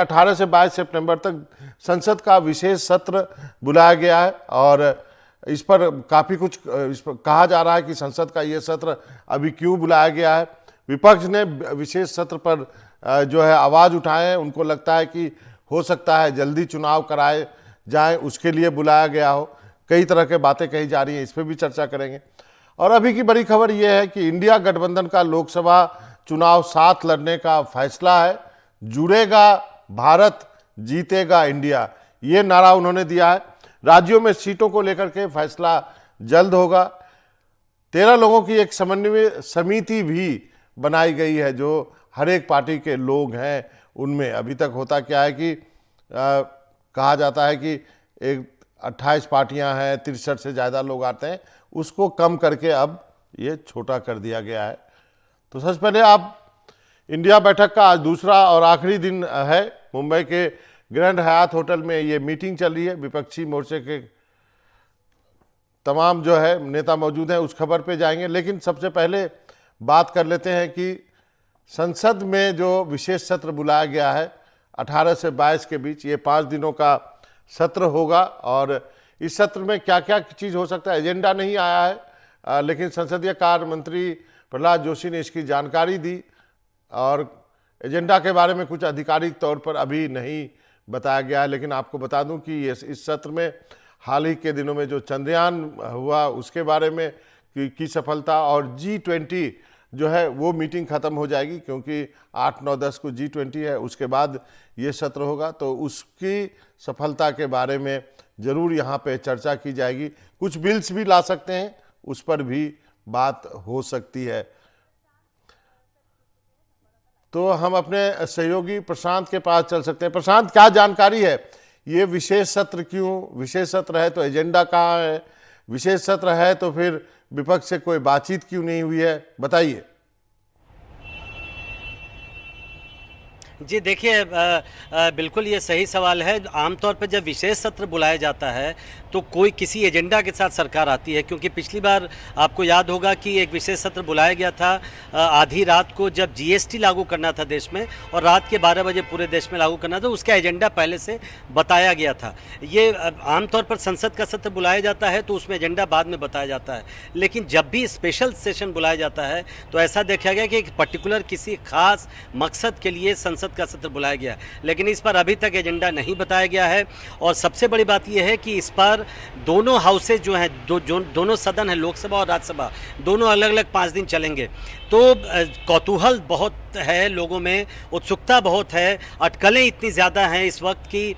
18 से 22 सितंबर तक संसद का विशेष सत्र बुलाया गया है और इस पर काफ़ी कुछ इस पर कहा जा रहा है कि संसद का ये सत्र अभी क्यों बुलाया गया है। विपक्ष ने विशेष सत्र पर जो है आवाज़ उठाए हैं। उनको लगता है कि हो सकता है जल्दी चुनाव कराए जाएं, उसके लिए बुलाया गया हो। कई तरह के बातें कही जा रही हैं, इस पर भी चर्चा करेंगे। और अभी की बड़ी खबर यह है कि इंडिया गठबंधन का लोकसभा चुनाव साथ लड़ने का फैसला है। जुड़ेगा भारत, जीतेगा इंडिया, ये नारा उन्होंने दिया है। राज्यों में सीटों को लेकर के फैसला जल्द होगा। 13 लोगों की एक समन्वय समिति भी बनाई गई है जो हर एक पार्टी के लोग हैं उनमें। अभी तक होता क्या है कि कहा जाता है कि एक 28 पार्टियां हैं, 63 से ज़्यादा लोग आते हैं, उसको कम करके अब ये छोटा कर दिया गया है। तो सबसे पहले आप इंडिया बैठक का आज दूसरा और आखिरी दिन है। मुंबई के ग्रैंड हयात होटल में ये मीटिंग चल रही है। विपक्षी मोर्चे के तमाम जो है नेता मौजूद हैं, उस खबर पे जाएंगे। लेकिन सबसे पहले बात कर लेते हैं कि संसद में जो विशेष सत्र बुलाया गया है 18 से 22 के बीच, ये 5 दिनों का सत्र होगा और इस सत्र में क्या क्या चीज़ हो सकता है, एजेंडा नहीं आया है, लेकिन संसदीय कार्य मंत्री प्रहलाद जोशी ने इसकी जानकारी दी और एजेंडा के बारे में कुछ आधिकारिक तौर पर अभी नहीं बताया गया है। लेकिन आपको बता दूं कि इस सत्र में हाल ही के दिनों में जो चंद्रयान हुआ उसके बारे में की सफलता और G20 जो है वो मीटिंग ख़त्म हो जाएगी, क्योंकि 8, 9, 10 को G20 है, उसके बाद ये सत्र होगा। तो उसकी सफलता के बारे में ज़रूर यहाँ पे चर्चा की जाएगी। कुछ बिल्स भी ला सकते हैं, उस पर भी बात हो सकती है। तो हम अपने सहयोगी प्रशांत के पास चल सकते हैं। प्रशांत, क्या जानकारी है, ये विशेष सत्र क्यों? विशेष सत्र है तो एजेंडा कहाँ है? विशेष सत्र है तो फिर विपक्ष से कोई बातचीत क्यों नहीं हुई है, बताइए। जी देखिए, बिल्कुल ये सही सवाल है। आमतौर पर जब विशेष सत्र बुलाया जाता है तो कोई किसी एजेंडा के साथ सरकार आती है, क्योंकि पिछली बार आपको याद होगा कि एक विशेष सत्र बुलाया गया था आधी रात को, जब जीएसटी लागू करना था देश में और रात के 12 बजे पूरे देश में लागू करना था। उसका एजेंडा पहले से बताया गया था। ये आमतौर पर संसद का सत्र बुलाया जाता है तो उसमें एजेंडा बाद में बताया जाता है, लेकिन जब भी स्पेशल सेशन बुलाया जाता है तो ऐसा देखा गया कि एक पर्टिकुलर किसी खास मकसद के लिए संसद का सत्र बुलाया गया, लेकिन इस पर अभी तक एजेंडा नहीं बताया गया है। और सबसे बड़ी बात यह है कि इस पर दोनों हाउसेज जो हैं, दोनों सदन है, लोकसभा और राज्यसभा, दोनों अलग अलग 5 दिन चलेंगे। तो कौतूहल बहुत है लोगों में, उत्सुकता बहुत है, अटकलें इतनी ज़्यादा हैं इस वक्त कि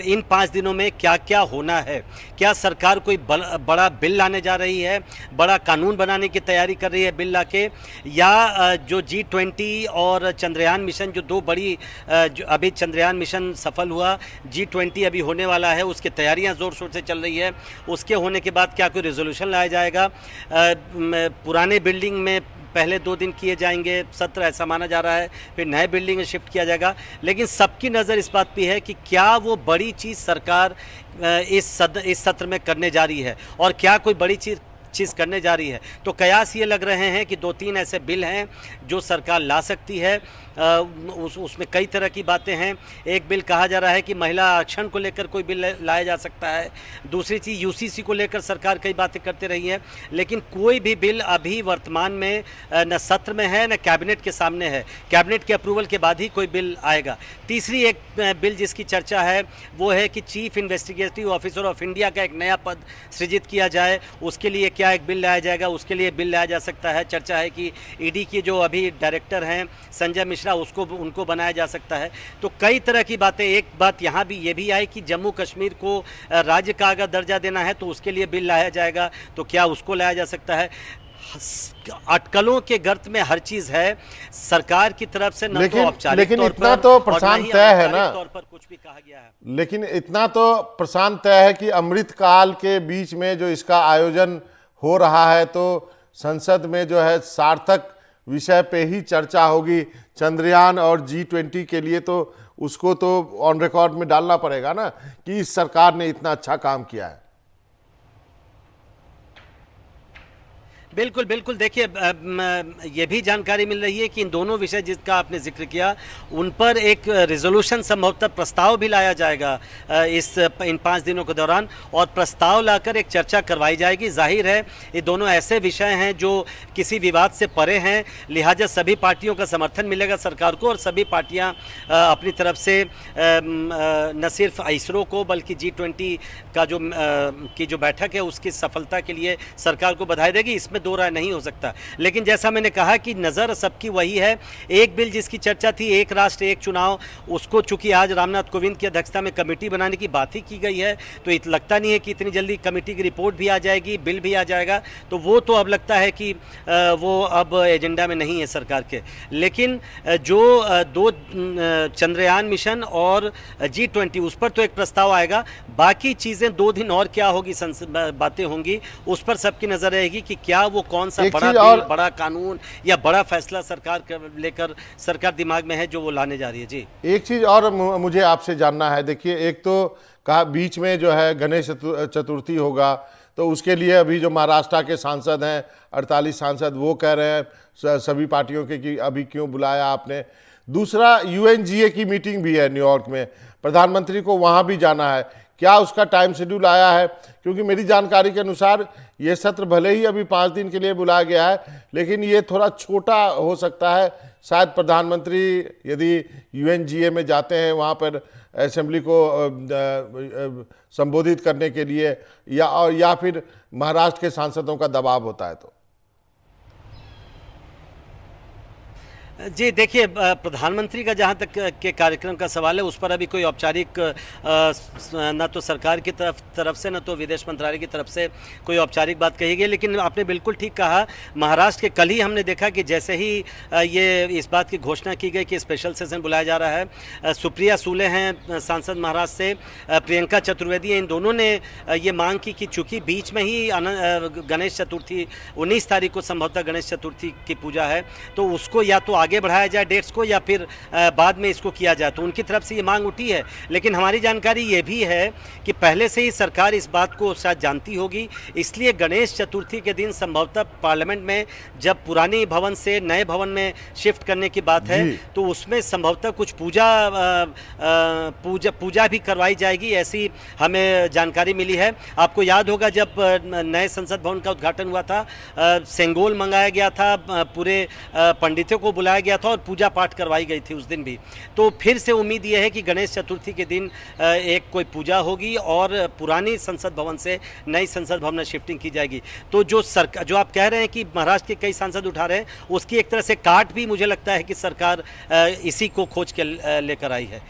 इन 5 दिनों में क्या क्या होना है। क्या सरकार कोई बड़ा बिल लाने जा रही है, बड़ा कानून बनाने की तैयारी कर रही है बिल लाके, या जो G20 और चंद्रयान मिशन, जो 2 बड़ी जो अभी चंद्रयान मिशन सफल हुआ, G20 अभी होने वाला है, उसकी तैयारियां ज़ोर शोर से चल रही है। उसके होने के बाद क्या कोई रेजोल्यूशन लाया जाएगा? पुराने बिल्डिंग में पहले 2 दिन किए जाएंगे सत्र, ऐसा माना जा रहा है, फिर नए बिल्डिंग में शिफ्ट किया जाएगा। लेकिन सबकी नज़र इस बात पे है कि क्या वो बड़ी चीज़ सरकार इस सत्र में करने जा रही है और क्या कोई बड़ी चीज़ करने जा रही है। तो कयास ये लग रहे हैं कि 2-3 ऐसे बिल हैं जो सरकार ला सकती है। उसमें कई तरह की बातें हैं। एक बिल कहा जा रहा है कि महिला आरक्षण को लेकर कोई बिल लाया जा सकता है। दूसरी चीज़ यूसीसी को लेकर सरकार कई बातें करते रही है, लेकिन कोई भी बिल अभी वर्तमान में न सत्र में है न कैबिनेट के सामने है। कैबिनेट के अप्रूवल के बाद ही कोई बिल आएगा। तीसरी एक बिल जिसकी चर्चा है वो है कि chief investigative officer of India का एक नया पद सृजित किया जाए। उसके लिए क्या एक बिल लाया जाएगा? उसके लिए बिल लाया जा सकता है। चर्चा है कि ईडी के जो अभी डायरेक्टर हैं संजय मिश्रा, उनको बनाया जा सकता है। तो कई तरह की बातें। एक बात यहाँ भी ये भी आई कि जम्मू कश्मीर को राज्य का अगर दर्जा देना है तो उसके लिए बिल लाया जाएगा, तो क्या उसको लाया जा सकता है? अटकलों के गर्त में हर चीज है सरकार की तरफ से। लेकिन इतना तो प्रशांत तय है ना, तौर पर कुछ भी कहा गया है। लेकिन इतना तो प्रशांत तय है कि अमृतकाल के बीच में जो इसका आयोजन हो रहा है तो संसद में जो है सार्थक विषय पे ही चर्चा होगी। चंद्रयान और G20 के लिए तो उसको तो ऑन रिकॉर्ड में डालना पड़ेगा ना कि इस सरकार ने इतना अच्छा काम किया है। बिल्कुल बिल्कुल, देखिए ये भी जानकारी मिल रही है कि इन दोनों विषय जिसका आपने जिक्र किया उन पर एक रिजोल्यूशन संभवतः प्रस्ताव भी लाया जाएगा इन 5 दिनों के दौरान, और प्रस्ताव लाकर एक चर्चा करवाई जाएगी। जाहिर है ये दोनों ऐसे विषय हैं जो किसी विवाद से परे हैं, लिहाजा सभी पार्टियों का समर्थन मिलेगा सरकार को, और सभी पार्टियां अपनी तरफ से न सिर्फ इसरो को बल्कि G20 का की जो बैठक है उसकी सफलता के लिए सरकार को बधाई देगी, इसमें दो राय नहीं हो सकता। लेकिन जैसा मैंने कहा कि नज़र सबकी वही है, एक बिल जिसकी चर्चा थी, एक राष्ट्र एक चुनाव, उसको चूंकि आज रामनाथ कोविंद की अध्यक्षता में कमेटी बनाने की बात ही की गई है, तो लगता नहीं है कि इतनी जल्दी कमेटी की रिपोर्ट भी आ जाएगी, बिल भी आ जाएगा, तो वो तो अब लगता है कि वो अब एजेंडा में नहीं है सरकार के। लेकिन जो 2 चंद्रयान मिशन और G20 उस पर तो एक प्रस्ताव आएगा, बाकी चीज़ें 2 दिन और क्या होगी, बातें होंगी, उस पर सबकी नज़र रहेगी कि क्या वो कौन सा बड़ा बिल, बड़ा कानून या बड़ा फैसला लेकर सरकार दिमाग में है जो वो लाने जा रही है। जी, एक चीज़ और मुझे आपसे जानना है। देखिए, एक तो कहा बीच में जो है गणेश चतुर्थी होगा, तो उसके लिए अभी जो महाराष्ट्र के सांसद हैं 48 सांसद, वो कह रहे हैं सभी पार्टियों के कि अभी क्यों बुलाया आपने। दूसरा, UNGA की मीटिंग भी है न्यूयॉर्क में, प्रधानमंत्री को वहाँ भी जाना है, क्या उसका टाइम शेड्यूल आया है? क्योंकि मेरी जानकारी के अनुसार ये सत्र भले ही अभी 5 दिन के लिए बुलाया गया है, लेकिन ये थोड़ा छोटा हो सकता है। शायद प्रधानमंत्री यदि UNGA में जाते हैं वहाँ पर असेंबली को संबोधित करने के लिए, या फिर महाराष्ट्र के सांसदों का दबाव होता है तो। जी, देखिए प्रधानमंत्री का जहाँ तक के कार्यक्रम का सवाल है, उस पर अभी कोई औपचारिक न तो सरकार की तरफ से न तो विदेश मंत्रालय की तरफ से कोई औपचारिक बात कही गई। लेकिन आपने बिल्कुल ठीक कहा, महाराष्ट्र के कल ही हमने देखा कि जैसे ही ये इस बात की घोषणा की गई कि स्पेशल सेशन बुलाया जा रहा है, सुप्रिया सूले हैं सांसद महाराष्ट्र से, प्रियंका चतुर्वेदी हैं, इन दोनों ने ये मांग की कि चूँकि बीच में ही गणेश चतुर्थी 19 तारीख को संभवतः गणेश चतुर्थी की पूजा है, तो उसको या तो आगे बढ़ाया जाए डेट्स को, या फिर बाद में इसको किया जाए। तो उनकी तरफ से ये मांग उठी है। लेकिन हमारी जानकारी ये भी है कि पहले से ही सरकार इस बात को शायद जानती होगी, इसलिए गणेश चतुर्थी के दिन संभवतः पार्लियामेंट में जब पुरानी भवन से नए भवन में शिफ्ट करने की बात है, तो उसमें संभवतः कुछ पूजा भी करवाई जाएगी, ऐसी हमें जानकारी मिली है। आपको याद होगा जब नए संसद भवन का उद्घाटन हुआ था, सेंगोल मंगाया गया था, पूरे पंडितों को बुलाया गया था और पूजा पाठ करवाई गई थी उस दिन भी। तो फिर से उम्मीद यह है कि गणेश चतुर्थी के दिन एक कोई पूजा होगी और पुरानी संसद भवन से नई संसद भवन में शिफ्टिंग की जाएगी। तो जो आप कह रहे हैं कि महाराष्ट्र के कई सांसद उठा रहे हैं, उसकी एक तरह से काट भी मुझे लगता है कि सरकार इसी को खोज के लेकर आई है।